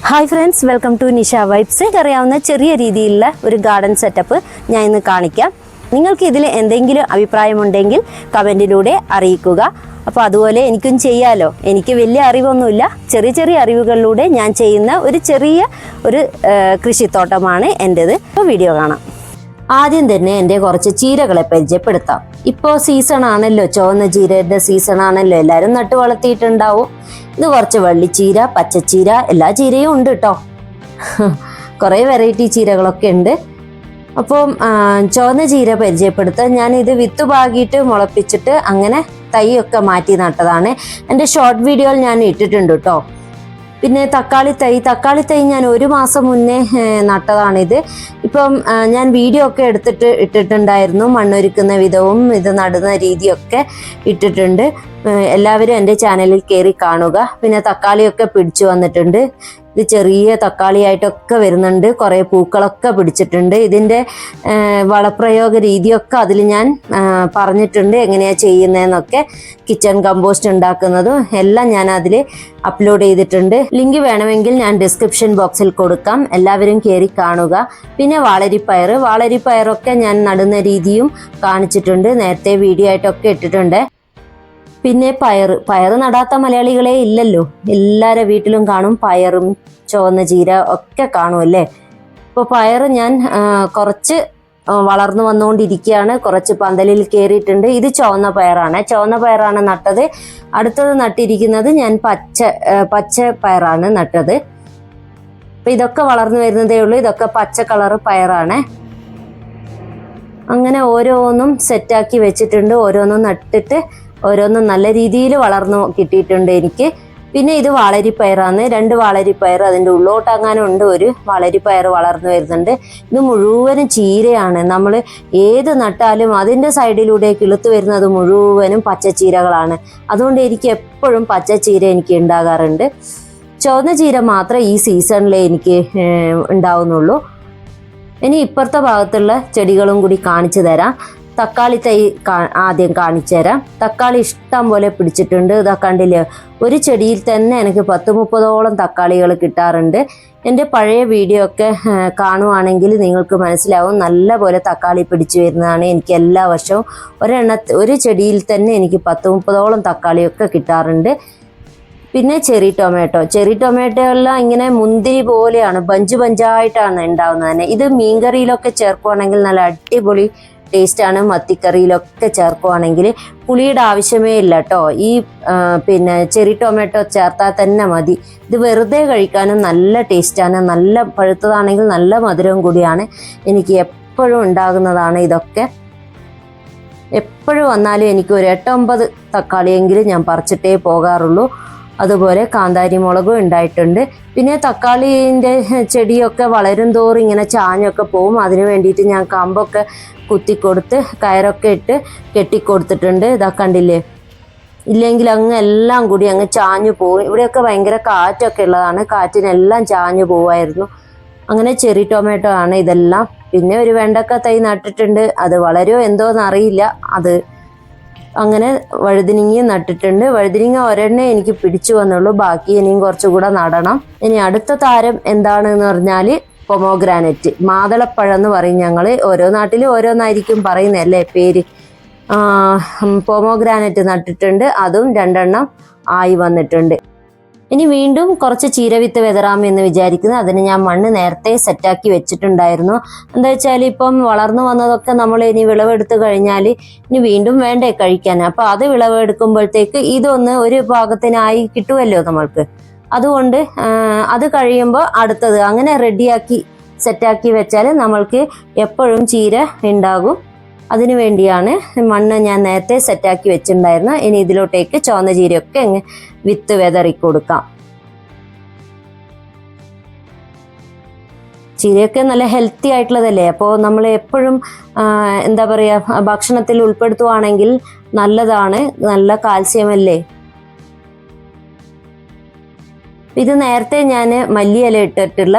Hi friends, welcome to Nisha vibes. അറിയാവുന്ന ചെറിയ രീതിയിലുള്ള ഒരു ഗാർഡൻ സെറ്റപ്പ് ഞാൻ ഇന്ന് കാണിക്കാം. നിങ്ങൾക്ക് ഇതിൽ എന്തെങ്കിലും അഭിപ്രായമുണ്ടെങ്കിൽ കമൻറ്റിലൂടെ അറിയിക്കുക. അപ്പോൾ അതുപോലെ എനിക്കും ചെയ്യാമല്ലോ. എനിക്ക് വലിയ അറിവൊന്നുമില്ല, ചെറിയ ചെറിയ അറിവുകളിലൂടെ ഞാൻ ചെയ്യുന്ന ഒരു ചെറിയ കൃഷിത്തോട്ടമാണ് എൻ്റേത്. അപ്പോൾ വീഡിയോ കാണാം. ആദ്യം തന്നെ എൻ്റെ കുറച്ച് ചീരകളെ പരിചയപ്പെടുത്താം. ഇപ്പോൾ സീസൺ ആണല്ലോ, ചുവന്ന ചീരയുടെ സീസൺ ആണല്ലോ, എല്ലാവരും നട്ടു വളർത്തിയിട്ടുണ്ടാവും. ഇത് കുറച്ച് വള്ളിച്ചീര, പച്ചച്ചീര, എല്ലാ ചീരയും ഉണ്ട് കേട്ടോ. കുറേ വെറൈറ്റി ചീരകളൊക്കെ ഉണ്ട്. അപ്പം ചുവന്ന ചീര പരിചയപ്പെടുത്താൻ ഞാൻ ഇത് വിത്ത് പാകിയിട്ട് മുളപ്പിച്ചിട്ട് അങ്ങനെ തൈയൊക്കെ മാറ്റി നട്ടതാണ്. എൻ്റെ ഷോർട്ട് വീഡിയോയിൽ ഞാൻ ഇട്ടിട്ടുണ്ട് കേട്ടോ. പിന്നെ തക്കാളി തൈ ഞാൻ 1 മാസം മുന്നേ നട്ടതാണിത്. ഇപ്പം ഞാൻ വീഡിയോ ഒക്കെ ഇട്ടിട്ടുണ്ടായിരുന്നു. മണ്ണൊരുക്കുന്ന വിധവും ഇത് നടുന്ന രീതിയൊക്കെ ഇട്ടിട്ടുണ്ട്. എല്ലാവരും എൻ്റെ ചാനലിൽ കയറി കാണുക. പിന്നെ തക്കാളിയൊക്കെ പിടിച്ചു വന്നിട്ടുണ്ട്. ഇത് ചെറിയ തക്കാളിയായിട്ടൊക്കെ വരുന്നുണ്ട്. കുറേ പൂക്കളൊക്കെ പിടിച്ചിട്ടുണ്ട്. ഇതിൻ്റെ വളപ്രയോഗ രീതിയൊക്കെ അതിൽ ഞാൻ പറഞ്ഞിട്ടുണ്ട്, എങ്ങനെയാണ് ചെയ്യുന്നതെന്നൊക്കെ. കിച്ചൺ കമ്പോസ്റ്റ് ഉണ്ടാക്കുന്നതും എല്ലാം ഞാൻ അതിൽ അപ്ലോഡ് ചെയ്തിട്ടുണ്ട്. ലിങ്ക് വേണമെങ്കിൽ ഞാൻ ഡിസ്ക്രിപ്ഷൻ ബോക്സിൽ കൊടുക്കാം. എല്ലാവരും കയറി കാണുക. പിന്നെ വാളരിപ്പയറൊക്കെ ഞാൻ നടുന്ന രീതിയും കാണിച്ചിട്ടുണ്ട്. നേരത്തെ വീഡിയോ ആയിട്ടൊക്കെ ഇട്ടിട്ടുണ്ട്. പിന്നെ പയറ് നടാത്ത മലയാളികളെ ഇല്ലല്ലോ. എല്ലാവരുടെ വീട്ടിലും കാണും പയറും ചുവന്ന ചീര ഒക്കെ കാണുമല്ലേ. ഇപ്പോൾ പയർ ഞാൻ കുറച്ച് വളർന്നു വന്നുകൊണ്ടിരിക്കുകയാണ്. കുറച്ച് പന്തലിൽ കയറിയിട്ടുണ്ട്. ഇത് ചുവന്ന പയറാണ് നട്ടത്. അടുത്തത് നട്ടിരിക്കുന്നത് ഞാൻ പച്ച പയറാണ് നട്ടത്. അപ്പം ഇതൊക്കെ വളർന്നു വരുന്നതേ ഉള്ളൂ. ഇതൊക്കെ പച്ച കളറ് പയറാണ്. അങ്ങനെ ഓരോന്നും സെറ്റാക്കി വെച്ചിട്ടുണ്ട്. ഓരോന്നും നട്ടിട്ട് ഓരോന്നും നല്ല രീതിയിൽ വളർന്നു കിട്ടിയിട്ടുണ്ട് എനിക്ക്. പിന്നെ ഇത് വാളരിപ്പയറാണ്. 2 വാളരിപ്പയർ അതിൻ്റെ ഉള്ളോട്ടങ്ങാനുണ്ട്. ഒരു വാളരിപ്പയർ വളർന്നു വരുന്നുണ്ട്. ഇത് മുഴുവനും ചീരയാണ്. നമ്മൾ ഏത് നട്ടാലും അതിൻ്റെ സൈഡിലൂടെ കിളുത്ത് വരുന്നത് മുഴുവനും പച്ചച്ചീരകളാണ്. അതുകൊണ്ട് എനിക്ക് എപ്പോഴും പച്ചച്ചീര എനിക്ക് ഉണ്ടാകാറുണ്ട്. ചുവന്ന ചീര മാത്രമേ ഈ സീസണിലേ എനിക്ക് ഉണ്ടാവുന്നുള്ളൂ. ഇനി ഇപ്പുറത്തെ ഭാഗത്തുള്ള ചെടികളും കൂടി കാണിച്ചു തരാം. തക്കാളി തൈ ആദ്യം കാണിച്ചു തരാം. തക്കാളി ഇഷ്ടം പോലെ പിടിച്ചിട്ടുണ്ട്. ഇതാ കണ്ടില്ലേ, ഒരു ചെടിയിൽ തന്നെ എനിക്ക് 10-30ഓളം തക്കാളികൾ കിട്ടാറുണ്ട്. എൻ്റെ പഴയ വീഡിയോ ഒക്കെ കാണുവാണെങ്കിൽ നിങ്ങൾക്ക് മനസ്സിലാവും. നല്ല പോലെ തക്കാളി പിടിച്ചു വരുന്നതാണ് എനിക്ക് എല്ലാ വർഷവും. ഒരു ചെടിയിൽ തന്നെ എനിക്ക് 10-30ഓളം തക്കാളിയൊക്കെ കിട്ടാറുണ്ട്. പിന്നെ ചെറി ടൊമാറ്റോ എല്ലാം ഇങ്ങനെ മുന്തിരി പോലെയാണ്, ബഞ്ചായിട്ടാണ് ഉണ്ടാവുന്നത് തന്നെ. ഇത് മീൻകറിയിലൊക്കെ ചേർക്കുവാണെങ്കിൽ നല്ല അടിപൊളി ടേസ്റ്റാണ്. മത്തിക്കറിയിലൊക്കെ ചേർക്കുവാണെങ്കിൽ പുളിയുടെ ആവശ്യമേ ഇല്ല കേട്ടോ. ഈ പിന്നെ ചെറി ടൊമാറ്റോ ചേർത്താൽ തന്നെ മതി. ഇത് വെറുതെ കഴിക്കാനും നല്ല ടേസ്റ്റാണ്. നല്ല പഴുത്തതാണെങ്കിൽ നല്ല മധുരവും കൂടിയാണ്. എനിക്ക് എപ്പോഴും ഉണ്ടാകുന്നതാണ് ഇതൊക്കെ. എപ്പോഴും വന്നാലും എനിക്ക് ഒരു 8-9 തക്കാളിയെങ്കിലും ഞാൻ പറിച്ചിട്ടേ പോകാറുള്ളൂ. അതുപോലെ കാന്താരി മുളകും ഉണ്ടായിട്ടുണ്ട്. പിന്നെ തക്കാളീൻ്റെ ചെടിയൊക്കെ വളരും തോറും ഇങ്ങനെ ചാഞ്ഞൊക്കെ പോവും. അതിന് വേണ്ടിയിട്ട് ഞാൻ കമ്പൊക്കെ കുത്തിക്കൊടുത്ത് കയറൊക്കെ ഇട്ട് കെട്ടിക്കൊടുത്തിട്ടുണ്ട്. ഇതാ കണ്ടില്ലേ, ഇല്ലെങ്കിൽ അങ്ങ് എല്ലാം കൂടി അങ്ങ് ചാഞ്ഞു പോകും. ഇവിടെയൊക്കെ ഭയങ്കര കാറ്റൊക്കെ ഉള്ളതാണ്. കാറ്റിനെല്ലാം ചാഞ്ഞു പോവായിരുന്നു. അങ്ങനെ ചെറി ടൊമാറ്റോ ആണ് ഇതെല്ലാം. പിന്നെ ഒരു വെണ്ടക്ക തൈ നട്ടിട്ടുണ്ട്. അത് വളരെയോ എന്തോന്നറിയില്ല. അത് അങ്ങനെ വഴുതിനിങ്ങി നട്ടിട്ടുണ്ട്. വഴുതിനിങ്ങ ഒരെണ്ണേ എനിക്ക് പിടിച്ചു വന്നുള്ളൂ. ബാക്കി ഇനിയും കുറച്ചുകൂടെ നടണം. ഇനി അടുത്ത താരം എന്താണെന്ന് പറഞ്ഞാൽ പൊമോഗ്രാനറ്റ്, മാതളപ്പഴം എന്ന് പറയും ഞങ്ങൾ. ഓരോ നാട്ടിലും ഓരോന്നായിരിക്കും പറയുന്നതല്ലേ പേര്. പൊമോഗ്രാനറ്റ് നട്ടിട്ടുണ്ട്. അതും 2 എണ്ണം ആയി വന്നിട്ടുണ്ട്. ഇനി വീണ്ടും കുറച്ച് ചീരവിത്ത് വിതറാമെന്ന് വിചാരിക്കുന്നു. അതിന് ഞാൻ മണ്ണ് നേരത്തെ സെറ്റാക്കി വെച്ചിട്ടുണ്ടായിരുന്നു. എന്താ വെച്ചാൽ ഇപ്പം വളർന്നു വന്നതൊക്കെ നമ്മൾ ഇനി വിളവെടുത്ത് കഴിഞ്ഞാൽ ഇനി വീണ്ടും വേണ്ടേ കഴിക്കാൻ. അപ്പം അത് വിളവെടുക്കുമ്പോഴത്തേക്ക് ഇതൊന്ന് ഒരു ഭാഗത്തിനായി കിട്ടുമല്ലോ നമ്മൾക്ക്. അതുകൊണ്ട് അത് കഴിയുമ്പോൾ അടുത്തത് അങ്ങനെ റെഡിയാക്കി സെറ്റാക്കി വെച്ചാൽ നമ്മൾക്ക് എപ്പോഴും ചീര ഉണ്ടാകും. അതിനു വേണ്ടിയാണ് മണ്ണ് ഞാൻ നേരത്തെ സെറ്റാക്കി വെച്ചിട്ടുണ്ടായിരുന്നു. ഇനി ഇതിലോട്ടേക്ക് ചുവന്ന ചീരയൊക്കെ അങ്ങ് വിത്ത് വിതറി കൊടുക്കാം. ചീരയൊക്കെ നല്ല ഹെൽത്തി ആയിട്ടുള്ളതല്ലേ. അപ്പോൾ നമ്മൾ എപ്പോഴും എന്താ പറയുക, ഭക്ഷണത്തിൽ ഉൾപ്പെടുത്തുവാണെങ്കിൽ നല്ലതാണ്. നല്ല കാൽസ്യം അല്ലേ. ഇത് നേരത്തെ ഞാൻ മല്ലിയില ഇട്ടിട്ടുള്ള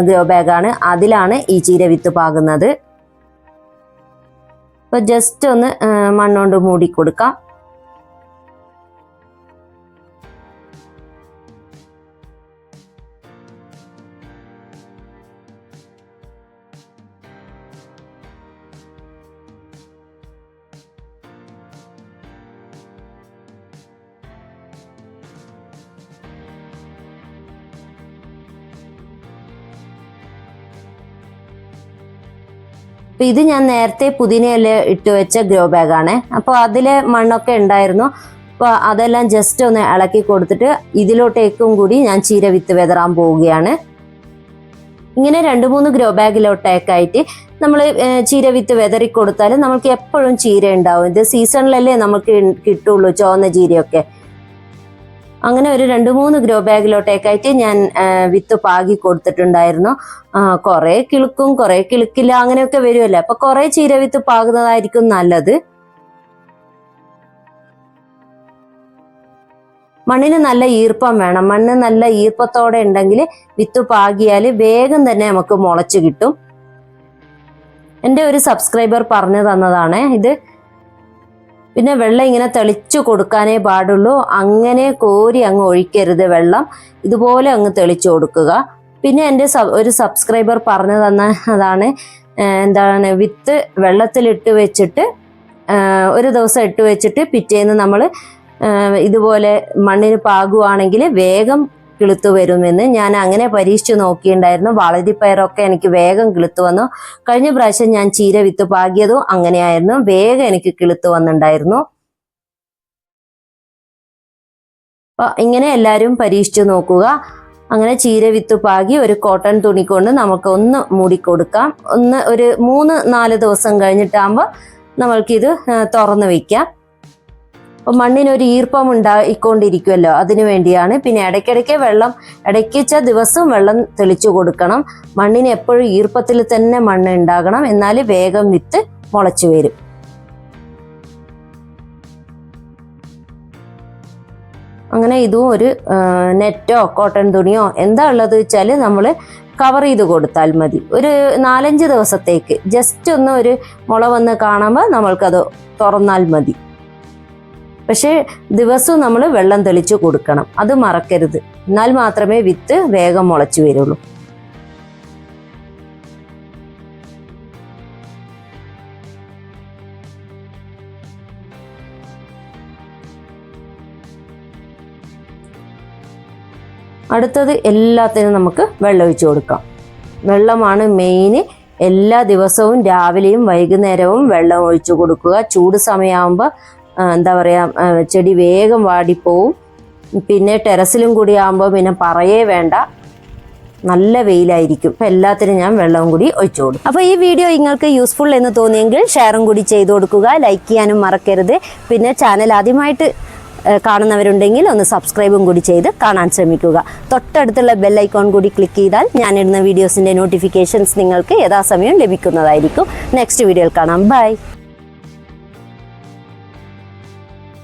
ഗ്രോ ബാഗാണ്. അതിലാണ് ഈ ചീര വിത്ത് പാകുന്നത്. അപ്പോൾ ജസ്റ്റ് ഒന്ന് മണ്ണുകൊണ്ട് മൂടി കൊടുക്കാം. അപ്പോൾ ഇത് ഞാൻ നേരത്തെ പുതിനയെല്ലാം ഇട്ട് വെച്ച ഗ്രോ ബാഗാണ്. അപ്പോൾ അതിലെ മണ്ണൊക്കെ ഉണ്ടായിരുന്നു. അപ്പോൾ അതെല്ലാം ജസ്റ്റ് ഒന്ന് ഇളക്കി കൊടുത്തിട്ട് ഇതിലോട്ടേക്കും കൂടി ഞാൻ ചീര വിത്ത് വിതറാൻ പോവുകയാണ്. ഇങ്ങനെ 2-3 ഗ്രോ ബാഗിലോട്ടേക്കായിട്ട് നമ്മൾ ചീര വിത്ത് വിതറി കൊടുത്താൽ നമുക്ക് എപ്പോഴും ചീര ഉണ്ടാവും. ഇത് സീസണിലല്ലേ നമുക്ക് കിട്ടുള്ളൂ ചുവന്ന ചീരയൊക്കെ. അങ്ങനെ ഒരു 2-3 ഗ്രോ ബാഗിലോട്ടേക്കായിട്ട് ഞാൻ വിത്ത് പാകി കൊടുത്തിട്ടുണ്ടായിരുന്നു. കുറേ കിളുക്കും കുറേ കിളുക്കില്ല അങ്ങനെയൊക്കെ വരുമല്ലോ. അപ്പൊ കുറേ ചീര വിത്ത് പാകുന്നതായിരിക്കും നല്ലത്. മണ്ണിന് നല്ല ഈർപ്പം വേണം. മണ്ണ് നല്ല ഈർപ്പത്തോടെ ഉണ്ടെങ്കിൽ വിത്ത് പാകിയാൽ വേഗം തന്നെ നമുക്ക് മുളച്ച് കിട്ടും. എൻ്റെ ഒരു സബ്സ്ക്രൈബർ പറഞ്ഞു തന്നതാണ് ഇത്. പിന്നെ വെള്ളം ഇങ്ങനെ തെളിച്ചു കൊടുക്കാനേ പാടുള്ളൂ. അങ്ങനെ കോരി അങ്ങ് ഒഴിക്കരുത് വെള്ളം, ഇതുപോലെ അങ്ങ് തെളിച്ചു കൊടുക്കുക. പിന്നെ എൻ്റെ ഒരു സബ്സ്ക്രൈബർ പറഞ്ഞു തന്നതാണ് എന്താണ് വിത്ത് വെള്ളത്തിലിട്ട് വെച്ചിട്ട് ഒരു ദിവസം ഇട്ട് വെച്ചിട്ട് പിറ്റേന്ന് നമ്മൾ ഇതുപോലെ മണ്ണിന് പാകുവാണെങ്കിൽ വേഗം കിളുത്തു വരുമെന്ന്. ഞാൻ അങ്ങനെ പരീക്ഷിച്ചു നോക്കിയിട്ടുണ്ടായിരുന്നു. വളരിപ്പയറൊക്കെ എനിക്ക് വേഗം കിളുത്തു വന്നു. കഴിഞ്ഞ പ്രാവശ്യം ഞാൻ ചീര വിത്ത് പാകിയതും അങ്ങനെയായിരുന്നു, വേഗം എനിക്ക് കിളുത്തു വന്നിട്ടുണ്ടായിരുന്നു. അപ്പോൾ ഇങ്ങനെ എല്ലാവരും പരീക്ഷിച്ചു നോക്കുക. അങ്ങനെ ചീര വിത്ത് പാകി ഒരു കോട്ടൺ തുണി കൊണ്ട് നമുക്ക് ഒന്ന് മൂടിക്കൊടുക്കാം. ഒരു 3-4 ദിവസം കഴിഞ്ഞിട്ടാകുമ്പോൾ നമ്മൾക്കിത് തുറന്ന് വയ്ക്കാം. അപ്പോൾ മണ്ണിനൊരു ഈർപ്പം ഉണ്ടായിക്കൊണ്ടിരിക്കുമല്ലോ, അതിനു വേണ്ടിയാണ്. പിന്നെ ഇടയ്ക്കിടയ്ക്ക് വെള്ളം ദിവസവും വെള്ളം തെളിച്ചു കൊടുക്കണം. മണ്ണിന് എപ്പോഴും ഈർപ്പത്തിൽ തന്നെ മണ്ണ് ഉണ്ടാകണം, എന്നാൽ വേഗം വിത്ത് മുളച്ചു വരും. അങ്ങനെ ഇതും ഒരു നെറ്റോ കോട്ടൺ തുണിയോ എന്താ ഉള്ളത് വെച്ചാൽ നമ്മൾ കവർ ചെയ്ത് കൊടുത്താൽ മതി. ഒരു 4-5 ദിവസത്തേക്ക് ജസ്റ്റ് ഒന്ന് ഒരു മുള വന്ന് കാണുമ്പോൾ നമ്മൾക്കത് തുറന്നാൽ മതി. പക്ഷേ ദിവസവും നമ്മൾ വെള്ളം തെളിച്ചു കൊടുക്കണം, അത് മറക്കരുത്. എന്നാൽ മാത്രമേ വിത്ത് വേഗം മുളച്ചു വരുള്ളൂ. അടുത്തത് എല്ലാത്തിനും നമുക്ക് വെള്ളം ഒഴിച്ചു കൊടുക്കാം. വെള്ളമാണ് മെയിൻ. എല്ലാ ദിവസവും രാവിലെയും വൈകുന്നേരവും വെള്ളം ഒഴിച്ചു കൊടുക്കുക. ചൂട് സമയമാകുമ്പോൾ എന്താ പറയുക, ചെടി വേഗം വാടിപ്പോവും. പിന്നെ ടെറസിലും കൂടി ആകുമ്പോൾ പിന്നെ പറയേ വേണ്ട, നല്ല വെയിലായിരിക്കും. അപ്പം എല്ലാത്തിനും ഞാൻ വെള്ളവും കൂടി ഒഴിച്ചു കൊടുക്കും. അപ്പോൾ ഈ വീഡിയോ നിങ്ങൾക്ക് യൂസ്ഫുൾ എന്ന് തോന്നിയെങ്കിൽ ഷെയറും കൂടി ചെയ്തു കൊടുക്കുക, ലൈക്ക് ചെയ്യാനും മറക്കരുത്. പിന്നെ ചാനൽ ആദ്യമായിട്ട് കാണുന്നവരുണ്ടെങ്കിൽ ഒന്ന് സബ്സ്ക്രൈബും കൂടി ചെയ്ത് കാണാൻ ശ്രമിക്കുക. തൊട്ടടുത്തുള്ള ബെൽ ഐക്കോൺ കൂടി ക്ലിക്ക് ചെയ്താൽ ഞാനിടുന്ന വീഡിയോസിൻ്റെ നോട്ടിഫിക്കേഷൻസ് നിങ്ങൾക്ക് യഥാസമയം ലഭിക്കുന്നതായിരിക്കും. നെക്സ്റ്റ് വീഡിയോയിൽ കാണാം. ബൈ.